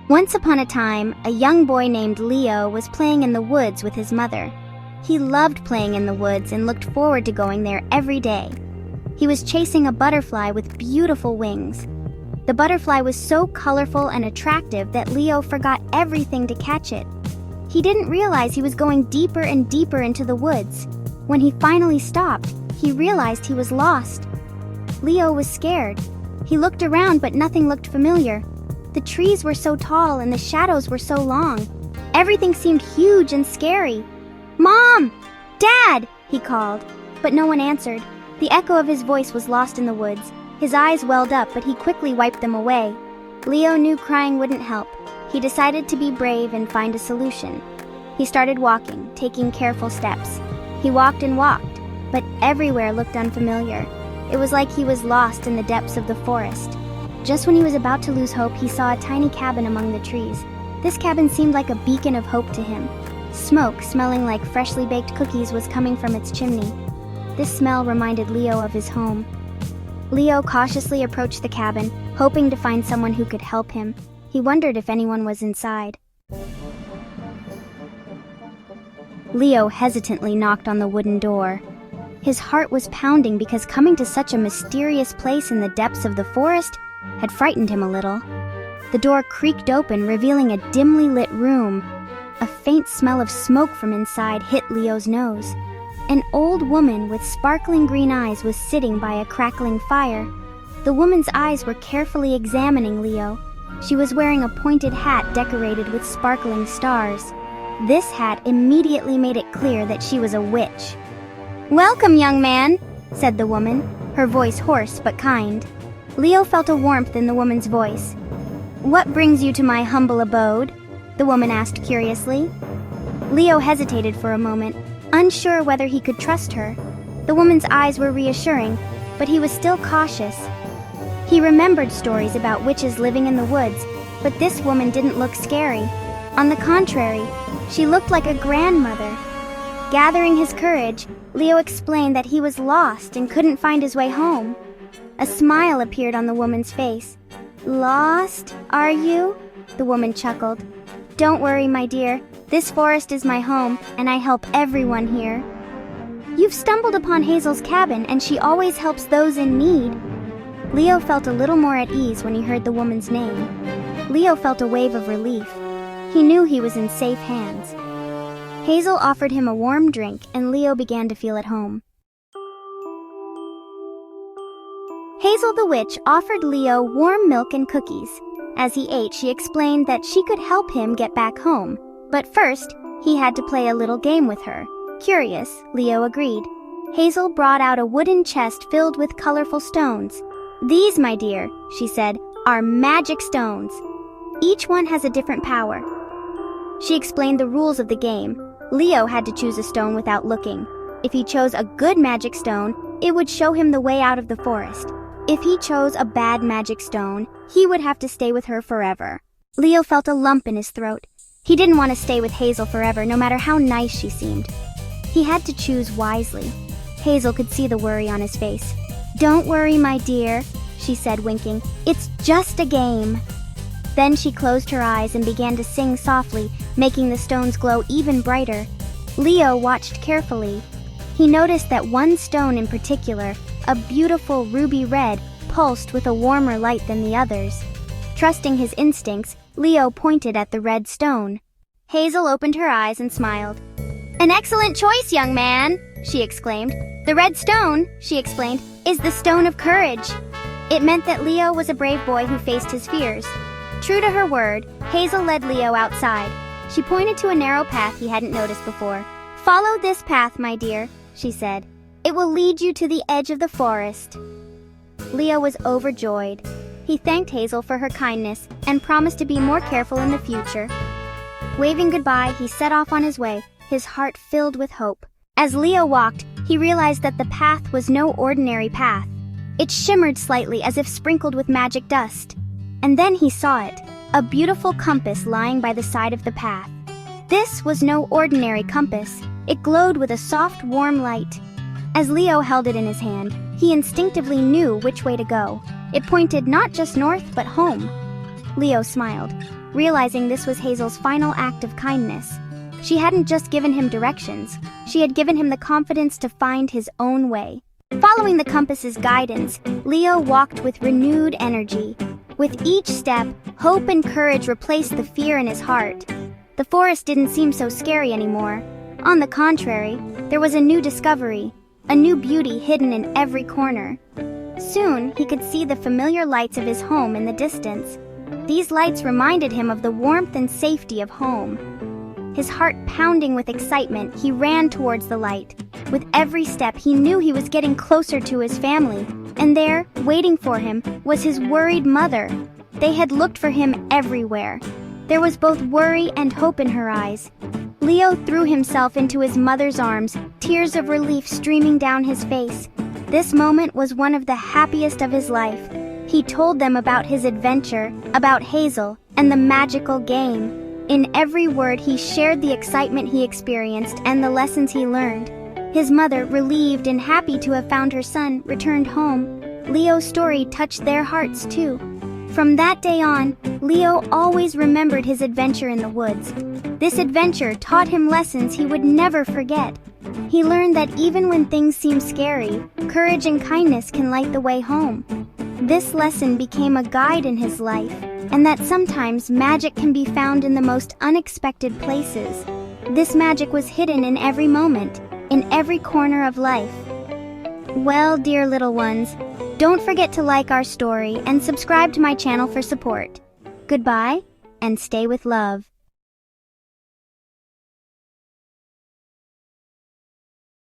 Once upon a time, a young boy named Leo was playing in the woods with his mother. He loved playing in the woods and looked forward to going there every day. He was chasing a butterfly with beautiful wings. The butterfly was so colorful and attractive that Leo forgot everything to catch it. He didn't realize he was going deeper and deeper into the woods. When he finally stopped, he realized he was lost. Leo was scared. He looked around, but nothing looked familiar. The trees were so tall and the shadows were so long. Everything seemed huge and scary. "Mom! Dad!" he called, but no one answered. The echo of his voice was lost in the woods. His eyes welled up, but he quickly wiped them away. Leo knew crying wouldn't help. He decided to be brave and find a solution. He started walking, taking careful steps. He walked and walked, but everywhere looked unfamiliar. It was like he was lost in the depths of the forest. Just when he was about to lose hope, he saw a tiny cabin among the trees. This cabin seemed like a beacon of hope to him. Smoke, smelling like freshly baked cookies, was coming from its chimney. This smell reminded Leo of his home. Leo cautiously approached the cabin, hoping to find someone who could help him. He wondered if anyone was inside. Leo hesitantly knocked on the wooden door. His heart was pounding because coming to such a mysterious place in the depths of the forest had frightened him a little. The door creaked open, revealing a dimly lit room. A faint smell of smoke from inside hit Leo's nose. An old woman with sparkling green eyes was sitting by a crackling fire. The woman's eyes were carefully examining Leo. She was wearing a pointed hat decorated with sparkling stars. This hat immediately made it clear that she was a witch. "Welcome, young man," said the woman, her voice hoarse but kind. Leo felt a warmth in the woman's voice. "What brings you to my humble abode?" the woman asked curiously. Leo hesitated for a moment, unsure whether he could trust her. The woman's eyes were reassuring, but he was still cautious. He remembered stories about witches living in the woods, but this woman didn't look scary. On the contrary, she looked like a grandmother. Gathering his courage, Leo explained that he was lost and couldn't find his way home. A smile appeared on the woman's face. "Lost, are you?" the woman chuckled. "Don't worry, my dear. This forest is my home, and I help everyone here. You've stumbled upon Hazel's cabin, and she always helps those in need." Leo felt a little more at ease when he heard the woman's name. Leo felt a wave of relief. He knew he was in safe hands. Hazel offered him a warm drink, and Leo began to feel at home. Hazel the witch offered Leo warm milk and cookies. As he ate, she explained that she could help him get back home. But first, he had to play a little game with her. Curious, Leo agreed. Hazel brought out a wooden chest filled with colorful stones. "These, my dear," she said, "are magic stones. Each one has a different power." She explained the rules of the game. Leo had to choose a stone without looking. If he chose a good magic stone, it would show him the way out of the forest. If he chose a bad magic stone, he would have to stay with her forever. Leo felt a lump in his throat. He didn't want to stay with Hazel forever, no matter how nice she seemed. He had to choose wisely. Hazel could see the worry on his face. "Don't worry, my dear," she said, winking. "It's just a game." Then she closed her eyes and began to sing softly, making the stones glow even brighter. Leo watched carefully. He noticed that one stone in particular, a beautiful ruby red, pulsed with a warmer light than the others. Trusting his instincts, Leo pointed at the red stone. Hazel opened her eyes and smiled. "An excellent choice, young man," she exclaimed. "The red stone," she explained, "is the stone of courage." It meant that Leo was a brave boy who faced his fears. True to her word, Hazel led Leo outside. She pointed to a narrow path he hadn't noticed before. "Follow this path, my dear," she said. "It will lead you to the edge of the forest." Leo was overjoyed. He thanked Hazel for her kindness and promised to be more careful in the future. Waving goodbye, he set off on his way, his heart filled with hope. As Leo walked, he realized that the path was no ordinary path. It shimmered slightly as if sprinkled with magic dust. And then he saw it, a beautiful compass lying by the side of the path. This was no ordinary compass. It glowed with a soft, warm light. As Leo held it in his hand, he instinctively knew which way to go. It pointed not just north, but home. Leo smiled. realizing this was Hazel's final act of kindness. She hadn't just given him directions, she had given him the confidence to find his own way. Following the compass's guidance, Leo walked with renewed energy. With each step, hope and courage replaced the fear in his heart. The forest didn't seem so scary anymore. On the contrary, there was a new discovery, a new beauty hidden in every corner. Soon, he could see the familiar lights of his home in the distance. These lights reminded him of the warmth and safety of home. His heart pounding with excitement, he ran towards the light. With every step, he knew he was getting closer to his family. And there, waiting for him, was his worried mother. They had looked for him everywhere. There was both worry and hope in her eyes. Leo threw himself into his mother's arms, tears of relief streaming down his face. This moment was one of the happiest of his life. He told them about his adventure, about Hazel, and the magical game. In every word, he shared the excitement he experienced and the lessons he learned. His mother, relieved and happy to have found her son, returned home. Leo's story touched their hearts too. From that day on, Leo always remembered his adventure in the woods. This adventure taught him lessons he would never forget. He learned that even when things seem scary, courage and kindness can light the way home. This lesson became a guide in his life, and that sometimes magic can be found in the most unexpected places. This magic was hidden in every moment, in every corner of life. Well, dear little ones, don't forget to like our story and subscribe to my channel for support. Goodbye, and stay with love.